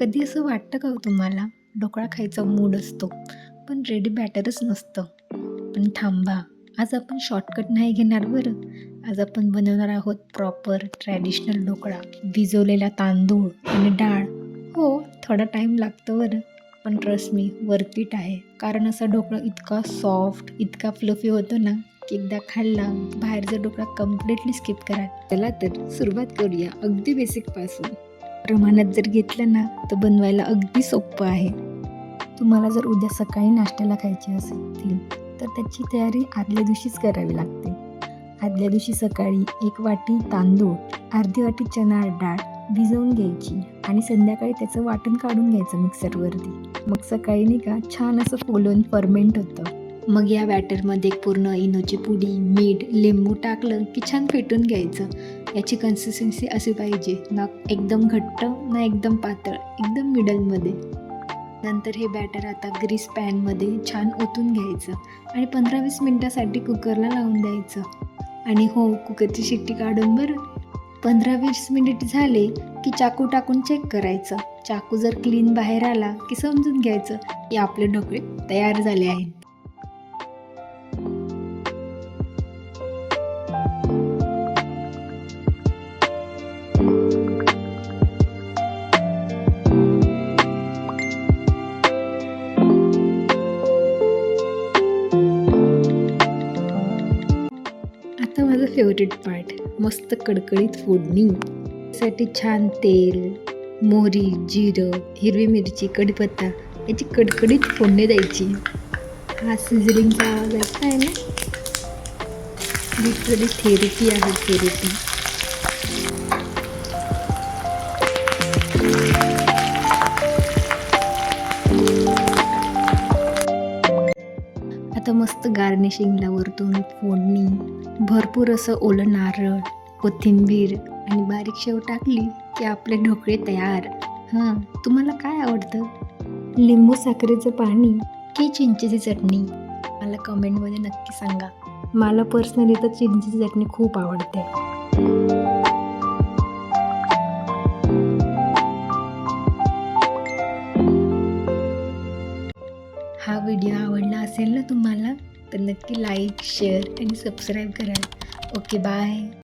कधी असं वाटतं का हो तुम्हाला, ढोकळा खायचा मूड असतो, पण रेडी बॅटरच नसतं? पण थांबा, आज आपण शॉर्टकट नाही घेणार बरं. आज आपण बनवणार आहोत प्रॉपर ट्रॅडिशनल ढोकळा. भिजवलेला तांदूळ आणि डाळ. हो, थोडा टाईम लागतो बरं, पण ट्रस्ट मी वर्थ इट आहे. कारण असा ढोकळा इतका सॉफ्ट, इतका फ्लफी होतो ना, की एकदा खाल्ला बाहेरचा ढोकळा कम्प्लिटली स्किप करा. चला तर सुरुवात करूया अगदी बेसिकपासून. प्रमाणात जर घेतलं ना तर बनवायला अगदी सोपं आहे. तुम्हाला जर उद्या सकाळी नाश्त्याला खायचे असतील तर त्याची तयारी आदल्या दिवशीच करावी लागते. आदल्या दिवशी सकाळी 1 वाटी तांदूळ, अर्धी वाटी चणा डाळ भिजवून घ्यायची आणि संध्याकाळी त्याचं वाटण काढून घ्यायचं मिक्सरवरती. मग सकाळी नाही का छान असं फुलून फर्मेंट होतं. मग या बॅटरमध्ये पूर्ण इनोची पुडी, मीठ, लिंबू टाकलं की छान फेटून घ्यायचं. याची कन्सिस्टन्सी अशी पाहिजे, ना एकदम घट्ट ना एकदम पातळ, एकदम मिडलमध्ये. नंतर हे बॅटर आता ग्रीस पॅनमध्ये छान ओतून घ्यायचं आणि 15-20 मिनटासाठी कुकरला लावून द्यायचं. आणि हो, कुकरची शिट्टी काढून बरं. 15-20 मिनिट झाले की चाकू टाकून चेक करायचं. चाकू जर क्लीन बाहेर आला की समजून घ्यायचं की आपले ढोकळे तयार झाले आहेत. आता माझं फेवरेट पार्ट, मस्त कडकडीत फोडणी. साठी छान तेल, मोहरी, जिरं, हिरवी मिरची, कढीपत्ता याची कडकडीत फोडणी द्यायची. हा सिझलिंगचा आवाज ऐकताय ना? लिटरली थेरपी आहे, थेरपी. आता मस्त गार्निशिंगला वरतून फोडणी, भरपूर असं ओलं नारळ, कोथिंबीर आणि बारीक शेव टाकली की आपले ढोकळे तयार. हां, तुम्हाला काय आवडतं? लिंबू साखरेचं पाणी की चिंचेची चटणी? मला कमेंटमध्ये नक्की सांगा. मला पर्सनली तर चिंचेची चटणी खूप आवडते. हा व्हिडिओ आवडला असेल ना तुम्हाला, तर नक्की लाईक, शेअर आणि सबस्क्राईब करा. Okay, bye.